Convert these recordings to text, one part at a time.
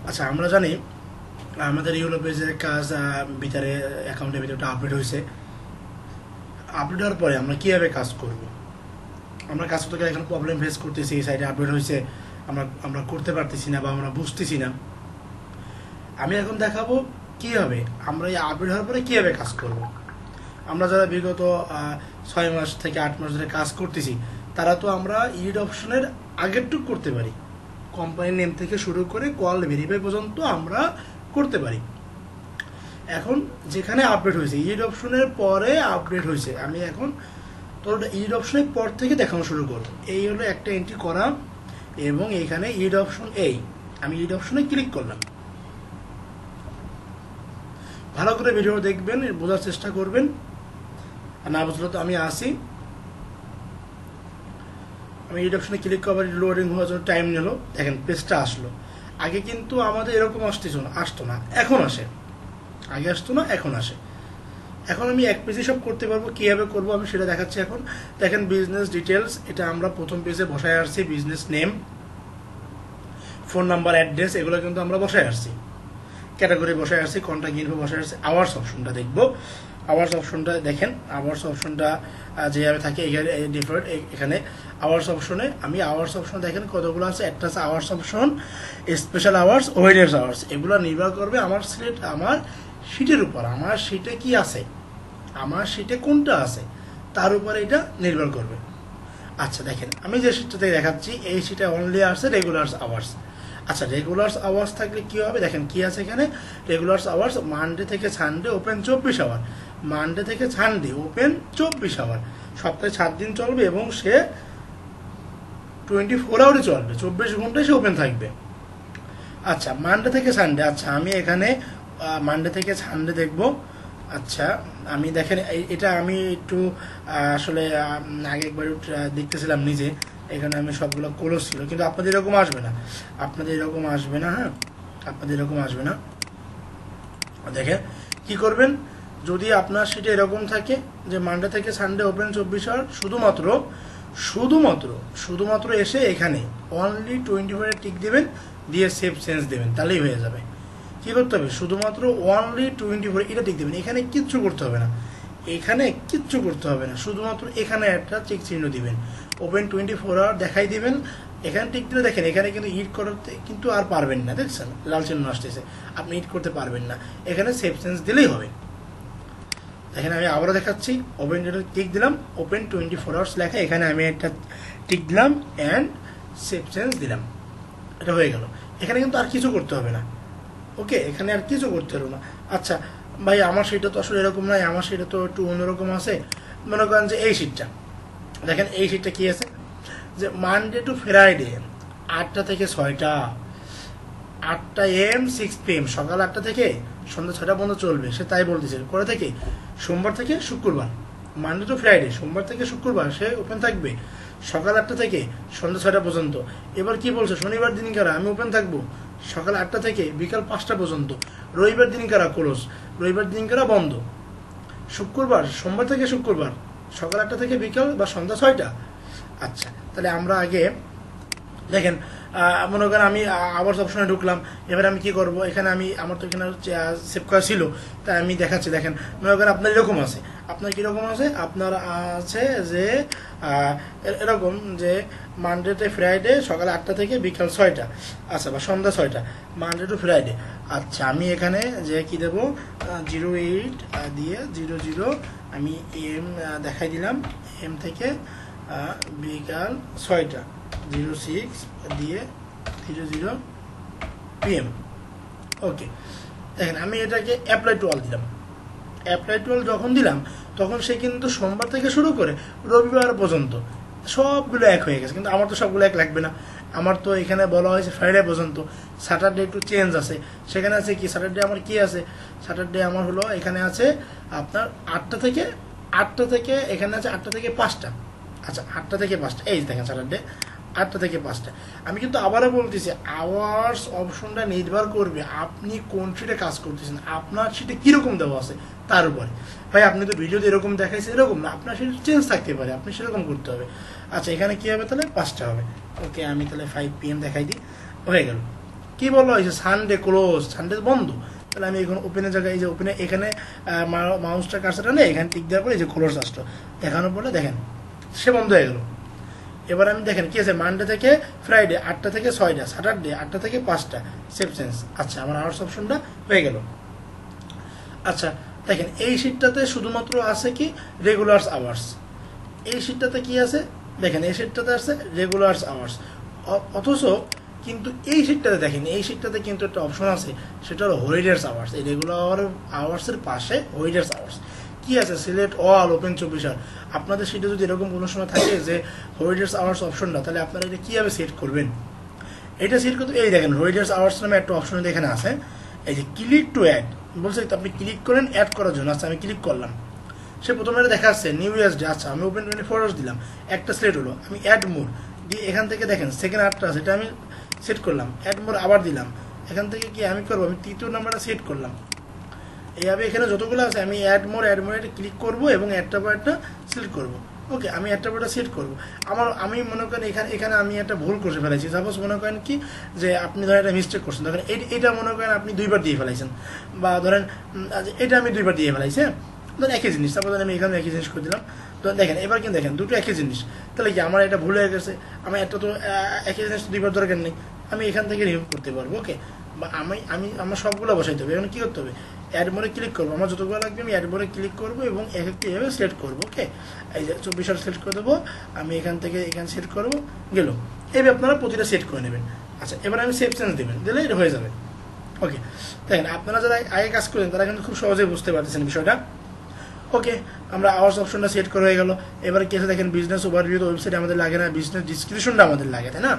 আচ্ছা, আমরা জানি আমাদের ইউলো পেজের কাজ ভিতরে অ্যাকাউন্টের ভিতরে আপডেট হয়েছে। আপডেট হওয়ার পরে আমরা কীভাবে কাজ করব? আমরা কাজ করতে গেলে এখন প্রবলেম ফেস করতেছি, এই সাইডে আপডেট হয়েছে, আমরা করতে পারতেছি না বা আমরা বুঝতেছি না। আমি এখন দেখাবো কীভাবে আমরা এই আপডেট হওয়ার পরে কীভাবে কাজ করব। আমরা যারা বিগত 6 মাস থেকে 8 মাস ধরে কাজ করতেছি, তারা তো আমরা ইড অপশনের আগেরটুকু করতে পারি। কোম্পানির নেম থেকে শুরু করে কল ভেরিফাই পর্যন্ত আমরা করতে পারি। এখন যেখানে আপডেট হয়েছে, ইড অপশনের পরে আপডেট হয়েছে, আমি এখন তো ইড অপশনের পর থেকে দেখানো শুরু করব। এই হলো একটা এন্ট্রি করা, এবং এইখানে ইড অপশন, আমি ইড অপশনে ক্লিক করলাম। ভালো করে ভিডিও দেখবেন, বোঝার চেষ্টা করবেন, আর না বুঝলে তো আমি আসি। আমি ইড অপশনে ক্লিক করবার লোডিং হওয়ার জন্য টাইম নিল। দেখেন পেজটা আসলো। আগে কিন্তু আমাদের এরকম আসতো না, এখন আসে। আগে আসতো না, এখন আসে। এখন আমি এক পেজে সব করতে পারবো। কীভাবে করবো আমি সেটা দেখাচ্ছি এখন। দেখেন বিজনেস ডিটেলস, এটা আমরা প্রথম পেজে বসায় আসছি। Business name, phone number, address, এগুলো কিন্তু আমরা বসায় আসছি। ক্যাটাগরি বসায় আসছি, কন্ট্যাক্ট ইনফো বসায় আসছি। আওয়ার্স অপশনটা দেখবো। আওয়ার্স অপশনটা দেখেন, আওয়ার্স অপশনটা যেভাবে থাকে এখানে ডিফল্ট। এখানে আওয়ার্স অপশনে আমি আওয়ার্স অপশন দেখেন কতগুলো আছে। একটা আছে আওয়ার্স অপশন, স্পেশাল আওয়ার্স, ওয়েডনেস আওয়ার্স। এগুলো নির্ভর করবে আমার শিটের উপর। আমার শিটে কি আছে, আমার শিটে কোনটা আছে, তার উপরে এটা নির্ভর করবে। আচ্ছা দেখেন, আমি যে শিটটাতে দেখাচ্ছি, এই শিটে অনলি আছে রেগুলার আওয়ার্স। আচ্ছা, রেগুলার আওয়ার্স থাকলে কি হবে, দেখেন কি আছে এখানে। রেগুলার আওয়ার্স মানডে থেকে সানডে ওপেন 24 আওয়ার। মানডে থেকে সানডে ওপেন 24 আওয়ার, সপ্তাহে 7 দিন চলবে, এবং সে 24 আওয়ারই চলবে, 24 ঘন্টায় সে ওপেন থাকবে। আচ্ছা, মানডে থেকে সানডে। আচ্ছা, আমি এখানে মানডে থেকে সানডে দেখব। আচ্ছা, আমি দেখেন এটা আমি একটু আসলে আগে একবার দেখতেছিলাম নিজে। এখানে আমি সবগুলো ক্লোজ ছিল, কিন্তু আপনাদের এরকম আসবে না। হ্যাঁ, আপনাদের এরকম আসবে না। দেখেন কি করবেন, যদি আপনার সেটা এরকম থাকে যে মানডে থেকে সানডে ওপেন 24 আওয়ার, শুধুমাত্র এসে এখানে অনলি 24 টিক দেবেন, দিয়ে সেভ চেঞ্জ দেবেন, তাহলেই হয়ে যাবে। কি করতে হবে, শুধুমাত্র অনলি 24 এটা টিক দেবেন। এখানে কিচ্ছু করতে হবে না, শুধুমাত্র এখানে একটা চেক চিহ্ন দিবেন, ওপেন 24 আওয়ার দেখাই দিবেন। এখানে টিক দিলে দেখেন এখানে কিন্তু ইট করতে কিন্তু আর পারবেন না, দেখছেন লাল চিহ্ন আসতেছে, আপনি ইট করতে পারবেন না। এখানে সেভ চেঞ্জ দিলেই হবে। দেখেন আমি আবারও দেখাচ্ছি, ওপেন যেটা টিক দিলাম, ওপেন 24 আওয়ার্স লেখা, এখানে আমি একটা টিক দিলাম অ্যান্ড সেভ চেঞ্জ দিলাম, এটা হয়ে গেল। এখানে কিন্তু আর কিছু করতে হবে না। ওকে, এখানে আর কিছু করতে হবে না। আচ্ছা ভাই, আমার সেটা তো আসলে এরকম নয়, আমার সেটা তো একটু অন্যরকম আছে। মনে করেন যে এই শিটটা দেখেন, এই শিটটা কি আছে, যে মানডে টু ফ্রাইডে 8টা থেকে 6টা, 8টা AM 6 PM, সকাল 8টা থেকে সন্ধ্যা 6টা পর্যন্ত চলবে। সে তাই বলতেছে, করে থেকে সোমবার থেকে শুক্রবার, মানডে টু ফ্রাইডে, সোমবার থেকে শুক্রবার সে ওপেন থাকবে সকাল 8টা থেকে সন্ধ্যা 6টা পর্যন্ত। এবার কি বলছে, শনিবার দিন কারা আমি ওপেন থাকবো সকাল 8টা থেকে বিকাল 5টা পর্যন্ত। রবিবার দিন কারা ক্লোজ, রবিবার দিন কারা বন্ধ। শুক্রবার, সোমবার থেকে শুক্রবার সকাল 8টা থেকে বিকাল বা সন্ধ্যা 6টা। আচ্ছা, তাহলে আমরা আগে দেখেন, মনে করেন আমি আওয়ার্স অপশনে ঢুকলাম। এবার আমি কি করব, এখানে আমি আমার তো এখানে সেভ করা ছিল, তাই আমি দেখাচ্ছি। দেখেন মনে করেন আপনার এরকম আছে, আপনার কীরকম আছে, আপনার আছে যে এরকম যে মানডে টু ফ্রাইডে সকাল 8টা থেকে বিকাল 6টা, আচ্ছা, বা সন্ধ্যা 6টা, মানডে টু ফ্রাইডে। আচ্ছা, আমি এখানে যে কি দেবো, 08 দিয়ে 00 আমি AM দেখাই দিলাম, AM থেকে বিকাল 6টা, 06 দিয়ে 00 PM। ওকে, দেখেন আমি এটাকে অ্যাপ্লাই টু অল দিলাম। অ্যাপ্লাই টু অল যখন দিলাম, তখন সে কিন্তু সোমবার থেকে শুরু করে রবিবার পর্যন্ত সবগুলো এক হয়ে গেছে। কিন্তু আমার তো সবগুলো এক লাগবে না, আমার তো এখানে বলা হয়েছে ফ্রাইডে পর্যন্ত। স্যাটারডে একটু চেঞ্জ আছে, সেখানে আছে কি, স্যাটারডে আমার কি আছে, স্যাটারডে আমার হলো এখানে আছে আপনার 8টা থেকে এখানে আছে 8টা থেকে 5টা। আচ্ছা, 8টা থেকে 5টা, এই দেখেন স্যাটারডে 8টা থেকে 5টা। আমি কিন্তু আবারও বলতেছি, আওয়ার্স অপশনটা নির্ভর করবে আপনি কোন শিটে কাজ করতেছেন, আপনার শিটে কীরকম দেওয়া আছে তার উপরে। ভাই আপনি তো ভিডিওতে এরকম দেখাইছে, এরকম না, আপনার সেটা চেঞ্জ থাকতে পারে, আপনি সেরকম করতে হবে। আচ্ছা, এখানে কী হবে, তাহলে 5টা হবে। ওকে, আমি তাহলে 5 PM দেখাই দিই, হয়ে গেল। কি বলা হয়েছে সানডে ক্লোজ, সানডে বন্ধ। তাহলে আমি এখন ওপেনের জায়গায় এই যে ওপেনে এখানে মাউসটা কার্সারটা নেই, এখানে টিক দেওয়ার পরে এই যে ক্লোজ আসলো, দেখানোর পরে দেখেন সে বন্ধ হয়ে গেল। এবার আমি দেখেন কি আছে, মানডে থেকে ফ্রাইডে 8টা থেকে 6টা, স্যাটারডে 8টা থেকে 5টা, সেভ চেঞ্জ। আচ্ছা আমার আওয়ার্স অপশনটা হয়ে গেল। আচ্ছা দেখেন এই শিটটাতে শুধুমাত্র আছে কি রেগুলার আওয়ার্স, এই শিটটাতে কি আছে দেখেন, এই শিটটাতে আছে রেগুলার আওয়ার্স। অথচ কিন্তু এই শিটটাতে দেখেন, এই শিটটাতে কিন্তু একটা অপশন আছে, সেটা হলো হলিডেস আওয়ার্স। এই রেগুলার আওয়ার্সের পাশে হলিডেস আওয়ার্স কি আছে, সিলেক্ট অল ওপেন 24 আওয়ার। আপনাদের সেটা যদি এরকম কোনো সময় থাকে যে হলিডেস আওয়ার্স অপশনটা, তাহলে আপনারা এটা কীভাবে সেট করবেন? এটা সেট করতে এই দেখেন হলিডেস আওয়ার্স নামে একটা অপশন এখানে আছে, এই যে ক্লিক টু অ্যাড বলছে, আপনি ক্লিক করেন অ্যাড করার জন্য। আচ্ছা আমি ক্লিক করলাম, সে প্রথমে এটা দেখা যাচ্ছে নিউ ইয়ার্স ডে। আচ্ছা আমি ওপেন 24 আওয়ার্স দিলাম, একটা সিলেক্ট হলো, আমি অ্যাড মোর দিয়ে এখান থেকে দেখেন সেকেন্ড 8টা আছে, এটা আমি সেট করলাম, অ্যাড মোর আবার দিলাম, এখান থেকে কি আমি করবো, আমি তৃতীয় নাম্বারটা সেট করলাম। এইভাবে এখানে যতগুলো আছে আমি অ্যাড মোর এটা ক্লিক করবো এবং একটা পর একটা সিলেক্ট করবো। ওকে আমি একটা পর একটা সেট করবো। আমি মনে করেন এখানে আমি একটা ভুল করে ফেলেছি। সাপোজ মনে করেন কি যে আপনি ধরেন একটা মিস্টেক করছেন, ধরেন এটা মনে করেন আপনি 2বার দিয়ে ফেলাইছেন, বা ধরেন এটা আমি 2বার দিয়ে ফেলাইছি, হ্যাঁ ধরেন একই জিনিস, তারপর আমি এখানে একই জিনিস করে দিলাম। তো দেখেন এবার কিন্তু দেখেন দুটো একই জিনিস, তাহলে কি আমার এটা ভুল হয়ে গেছে, আমার একটা তো একই জিনিস 2বার দরকার নেই, আমি এখান থেকে রিমুভ করতে পারবো। ওকে বা আমার সবগুলো বসাইতে হবে। এখন কী করতে হবে, অ্যাড মোডে ক্লিক করবো, আমার যতগুলো লাগবে আমি অ্যাড মোডে ক্লিক করবো এবং এভাবে সিলেক্ট করবো। ওকে এই যে 24 আওয়ার সিলেক্ট করে দেবো, আমি এখান থেকে এখানে সেট করবো, গেল। এইভাবে আপনারা প্রতিটা সেট করে নেবেন। আচ্ছা এবার আমি সেভ চেঞ্জ দেবেন, দিলে এটা হয়ে যাবে। ওকে দেখেন আপনারা যারা আগে কাজ করেন তারা কিন্তু খুব সহজেই বুঝতে পারতেছেন বিষয়টা। ওকে আমরা আওয়ার্স অপশনটা সেট করে হয়ে গেল। এবার কি আছে দেখেন, বিজনেস ওভারভিউ তো ওয়েবসাইটে আমাদের লাগে না, বিজনেস ডিসক্রিপশনটা আমাদের লাগে, তাই না?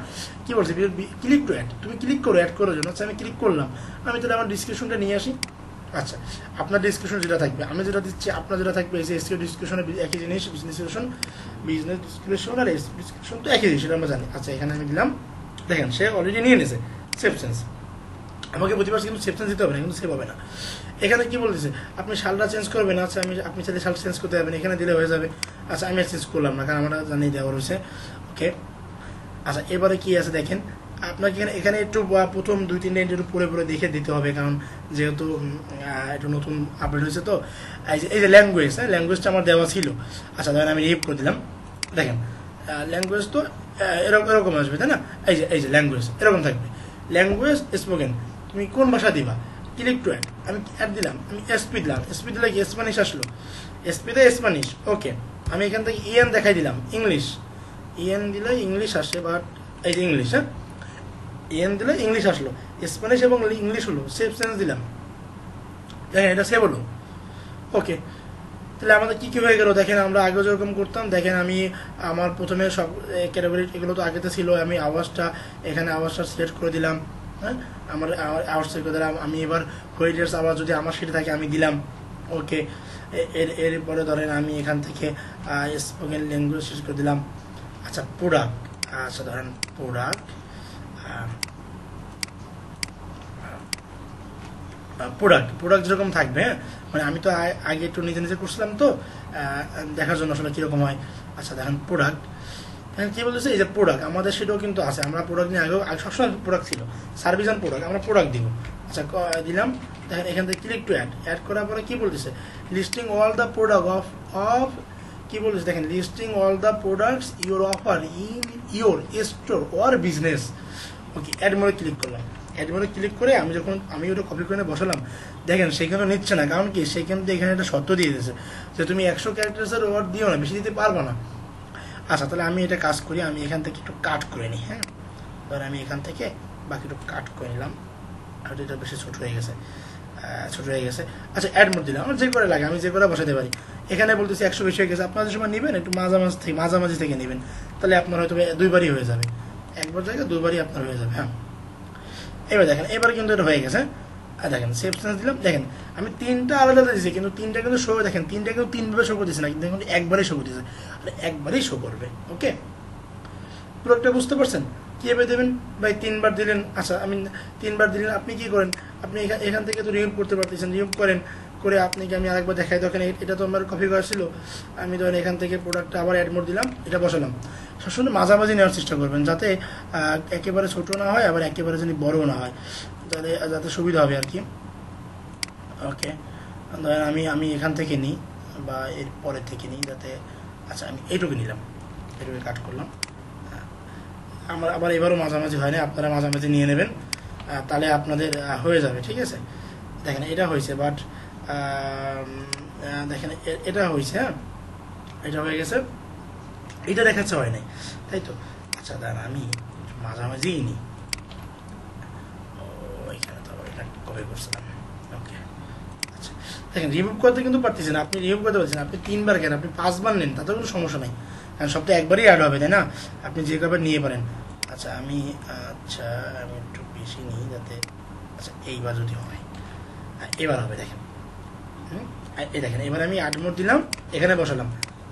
কি বলছি, ক্লিক টু অ্যাড, তুমি ক্লিক করো অ্যাড করার জন্য। আচ্ছা আমি ক্লিক করলাম, আমি তাহলে আমার ডিসক্রিপশনটা নিয়ে আসি। আচ্ছা আপনার ডিসক্রিপশন যেটা থাকবে, আমি যেটা দিচ্ছি আপনার যেটা থাকবে, এসইও ডিসক্রিপশনে একই জিনিস, বিজনেস ডিসক্রিপশন আর ডিসক্রিপশন তো একই জিনিস, সেটা আমরা জানি। আচ্ছা এখানে আমি দিলাম, দেখেন সে অলরেডি নিয়ে নিয়েছে সেভ চেঞ্জ। আমাকে বুঝতে পারছি কিন্তু সেভ চেঞ্জ দিতে হবে না, কিন্তু সেভ হবে না। এখানে কি বলতেছে আপনি শালটা চেঞ্জ করবেন। আচ্ছা আপনি চাইলে শাল চেঞ্জ করতে যাবেন, এখানে দিলে হয়ে যাবে। আচ্ছা আমি চেঞ্জ করলাম না, কারণ আমরা জানিয়ে দেওয়া রয়েছে। ওকে আচ্ছা এবারে কি আছে দেখেন, আপনাকে এখানে একটু প্রথম 2-3 লাইন একটু পরে দেখে দিতে হবে, কারণ যেহেতু একটু নতুন আপডেট হয়েছে। তো এই যে ল্যাঙ্গুয়েজ, হ্যাঁ ল্যাঙ্গুয়েজটা আমার দেওয়া ছিল। আচ্ছা ধরেন আমি রিপ করে দিলাম, দেখেন ল্যাঙ্গুয়েজ তো এরকম আসবে, তাই না? এই যে ল্যাঙ্গুয়েজ এরকম থাকবে, ল্যাঙ্গুয়েজ স্পোকেন। তুমি কোন ভাষা দিবা, ক্লিক টু অ্যাড, আমি অ্যাড দিলাম, আমি এসপি দিলাম, এসপি দিলে কি স্প্যানিশ আসলো, এসপিতে স্প্যানিশ। ওকে আমি এখান থেকে ইএন দেখাই দিলাম, ইংলিশ, ইএন দিলে ইংলিশ আসে, বাট এই যে ইংলিশ, হ্যাঁ ইএন দিলে ইংলিশ আসলো, স্প্যানিশ এবং ইংলিশ হলো, সেভ চেঞ্জ দিলাম, দেখেন এটা সেভ হলো। ওকে তাহলে আমাদের কী কী হয়ে গেল দেখেন, আমরা আগেও যেরকম করতাম, দেখেন আমি আমার প্রথমে সব ক্যাটাগরি এগুলো তো আগেতে ছিল, আমি আওয়াজটা এখানে আওয়াজটা সিলেক্ট করে দিলাম, হ্যাঁ আমার আওয়াজ সিলেক্ট করে দিলাম। আমি এবার হোয়াইটার্স আওয়াজ যদি আমার সেটা থাকে আমি দিলাম। ওকে এরপরে ধরেন আমি এখান থেকে স্পোকেন ল্যাঙ্গুয়েজ সিলেক্ট করে দিলাম। আচ্ছা প্রোডাক্ট, আচ্ছা ধরেন প্রোডাক্ট যেরকম থাকবে, হ্যাঁ মানে আমি তো আগে একটু নিজে করছিলাম তো দেখার জন্য আসলে কীরকম হয়। আচ্ছা দেখেন প্রোডাক্ট, এখন কী বলতেছে এই যে প্রোডাক্ট আমাদের সেটাও কিন্তু আছে, আমরা প্রোডাক্ট নিয়ে আগেও সবসময় প্রোডাক্ট ছিল, সার্ভিস অ্যান্ড প্রোডাক্ট, আমরা প্রোডাক্ট দিব। আচ্ছা দিলাম, দেখেন এখান থেকে ক্লিক টু অ্যাড করার পরে কী বলতেছে, listing all the product of কি বলতেছে দেখেন, listing all the products your offer in your store or business. Okay add মোডে ক্লিক করলাম, অ্যাড মোডে ক্লিক করে আমি ওটা কপি করে বসালাম, দেখেন সেখানে নিচ্ছে না, কারণ কি সেখান থেকে এখানে একটা শর্ত দিয়ে দিয়েছে যে তুমি 100 ক্যারেক্টার্সের ওয়ার্ড দিও না, বেশি দিতে পারবো না। আচ্ছা তাহলে আমি এটা কাজ করি, আমি এখান থেকে একটু কাট করে নিই, হ্যাঁ ধর আমি এখান থেকে বাকি একটু কাট করে নিলাম, আর এটা বেশি ছোট হয়ে গেছে। আচ্ছা অ্যাড মোড দিলাম, আমার যে করে লাগে আমি যে করে বসাতে পারি। এখানে বলতেছি 100 বেশি হয়ে গেছে, আপনাদের সময় নেবেন একটু মাঝামাঝি থেকে নেবেন, তাহলে আপনার হয়তো 2বারই হয়ে যাবে, একবার জায়গায় 2বারই আপনার হয়ে যাবে। হ্যাঁ এবার দেখেন এবার কিন্তু এটা হয়ে গেছে। আর দেখেন সেভ চেঞ্জ দিলাম, দেখেন আমি 3টা আলাদা দিয়েছি, কিন্তু 3টা কিন্তু শো, দেখেন 3টা কিন্তু 3ভাবে শো করতেছে না, কিন্তু একবারই শো করতেছে, আর একবারই শো করবে। ওকে পুরোটা বুঝতে পারছেন কীভাবে দেবেন ভাই, 3বার দিলেন। আচ্ছা আমি 3বার দিলেন, আপনি কি করেন, আপনি এখান থেকে তো রিমুভ করতে পারতেছেন, রিমুভ করে আপনাকে আমি আরেকবার দেখাই। দেখেন এটা তো আমার কপি করা ছিল, আমি ধরেন এখান থেকে প্রোডাক্টটা আবার অ্যাড মোড দিলাম, এটা বসালাম, সবসময় মাঝামাঝি নেওয়ার চেষ্টা করবেন, যাতে একেবারে ছোট না হয় আবার একেবারে যেন বড় না হয়, যাতে যাতে সুবিধা হবে আর কি। ওকে, ধরেন আমি এখান থেকে নিই বা এর পরের থেকে নিই, যাতে আচ্ছা আমি এইটুকু নিলাম, এইটুকু কাট করলাম। আমার আবার এবারও মাঝামাঝি হয় না, আপনারা মাঝামাঝি নিয়ে নেবেন, তাহলে আপনাদের হয়ে যাবে। ঠিক আছে, দেখেন এটা হয়েছে, বাট দেখেন এটা হয়েছে, হ্যাঁ এটা হয়ে গেছে, এটা দেখাচ্ছে হয় নাই, তাই তো। আচ্ছা দাঁড়ান আমি মাঝামাঝিই নিই, এখানে তো এটা কপি করছিলাম। ওকে, আচ্ছা দেখেন রিমুভ করতে কিন্তু পারতেছেন, আপনি রিমুভ করতে পারছেন, আপনি 3 বার কেন, আপনি 5 বার নেন, তাতে কোনো সমস্যা নাই, কারণ সব তো একবারই অ্যাড হবে, তাই না? আপনি যে কবার নিয়ে পারেন। আচ্ছা আমি একটু বেশি নিই, যাতে আচ্ছা এইবার যদি হয়, এবার হবে, দেখেন এই দেখেন এবার আমি 8 মোড দিলাম, এখানে বসালাম,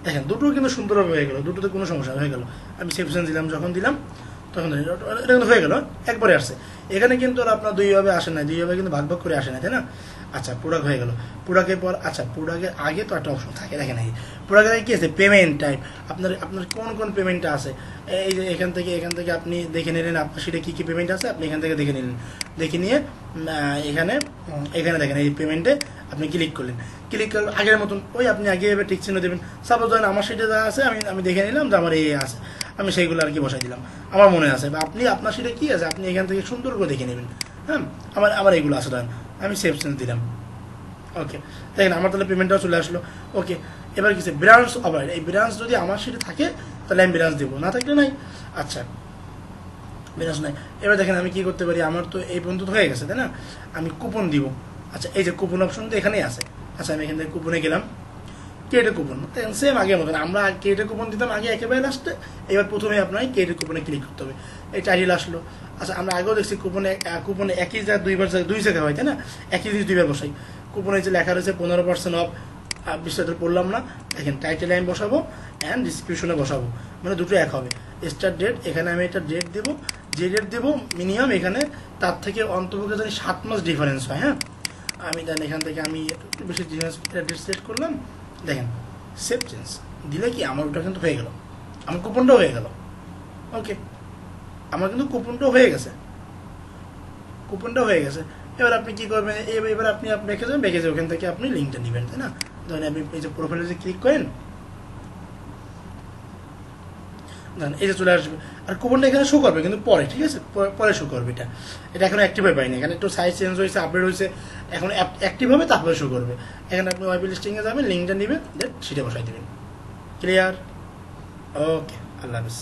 দেখেন দুটো কিন্তু সুন্দরভাবে হয়ে গেল, দুটোতে কোনো সমস্যা হয়ে গেল। আমি সেপশন দিলাম, যখন দিলাম তখন এটা কিন্তু হয়ে গেল, একবারে আসছে। এখানে কিন্তু আর আপনার দুইভাবে আসে না, দুইভাবে কিন্তু ভাগ ভাগ করে আসে না, তাই না? আচ্ছা প্রোডাক্ট হয়ে গেল, প্রোডাক্টের পর আচ্ছা প্রোডাক্টের আগে তো একটা অপশন থাকে, দেখেন এই প্রোডাক্টের আগে কি আছে, পেমেন্ট টাইপ, আপনার আপনার কোন কোন পেমেন্টটা আছে, এই যে এখান থেকে আপনি দেখে নিলেন আপনার সেটা কী কী পেমেন্ট আছে, আপনি এখান থেকে দেখে নিলেন, দেখে নিয়ে এখানে এখানে দেখেন এই পেমেন্টে আপনি ক্লিক করলেন, ক্লিক করলে আগের মতন ওই আপনি আগে এবার টিক চিহ্ন দেবেন। সাপোজ ধরেন আমার সেটা যা আছে আমি দেখে নিলাম যে আমার এই আছে, আমি সেইগুলো আর কি বসাই দিলাম, আমার মনে আছে, বা আপনি আপনার সেটা কী আছে আপনি এখান থেকে সুন্দর করে দেখে নেবেন। হ্যাঁ আমার এইগুলো আছে, ধরেন আমি সেভ চেঞ্জ দিলাম। ওকে, দেখেন আমার তাহলে পেমেন্টটাও চলে আসলো। ওকে, এবার কিছু ব্রাঞ্চ আবার, এই ব্রাঞ্চ যদি আমার সেটা থাকে তাহলে আমি ব্রাঞ্চ দেবো, না থাকলে নাই। আচ্ছা ব্রাঞ্চ নাই, এবার দেখেন আমি কি করতে পারি, আমার তো এই পর্যন্ত হয়ে গেছে, তাই না? আমি কুপন দিব। আচ্ছা এই যে কুপন অপশন তো এখানেই আছে। আচ্ছা আমি এখান থেকে কুপনে গেলাম, ক্রিয়েটের কুপন, সেম আগের মতন আমরা ক্রিয়েটের কুপন দিতাম আগে একেবারে লাস্টে, এবার প্রথমে আপনার ক্রিয়েটের কুপনে ক্লিক করতে হবে, এই টাইটেল আসলো। আচ্ছা আমরা আগেও দেখছি কুপনে একই জায়গায় দুই জায়গায় হয়, তাই না? একই জিনিস দুইবার বসাই। কুপনে যে লেখা রয়েছে 15% অফ, বিস্তারিত পড়লাম না, দেখেন টাইটেলে আমি বসাবো অ্যান্ড ডিসক্রিপশনে বসাবো, মানে দুটো এক হবে। স্টার্ট ডেট, এখানে আমি একটা ডেট দেবো, যে ডেট দেবো মিনিমাম এখানে তার থেকে অন্তর্ভুক্ত জানি 7 মাস ডিফারেন্স হয়। হ্যাঁ আমি দেন এখান থেকে আমি একটু বেশি ডিফারেন্স ডেট সেট করলাম, দেখেন সেভ চেঞ্জ দিলে কি আমার ওটা কিন্তু হয়ে গেল, আমার কুপনটাও হয়ে গেল। ওকে, আমার কিন্তু কুপনটাও হয়ে গেছে, কুপনটাও হয়ে গেছে। এবার আপনি কি করবেন, এবার আপনি বেঁকে যাবেন, ওখান থেকে আপনি লিঙ্কটা নেবেন, তাই না? ধরেন আপনি এই যে প্রোফাইলে যে ক্লিক করেন, ধরেন এই যে চলে আসবে, আর কুপনটা এখানে শো করবে কিন্তু পরে, ঠিক আছে? পরে শো করবে, এটা এখন অ্যাক্টিভ হয়ে পাইনি, এখানে একটু সাইজ চেঞ্জ হয়েছে, আপডেট হয়েছে, এখন অ্যাক্টিভ হবে তারপরে শো করবে। এখানে আপনি ওয়েব লিস্টিংয়ে যাবেন, লিঙ্কটা নেবেন, দেন সেটা বসাই দেবেন। ক্লিয়ার? ওকে, আল্লাহ হাফিজ।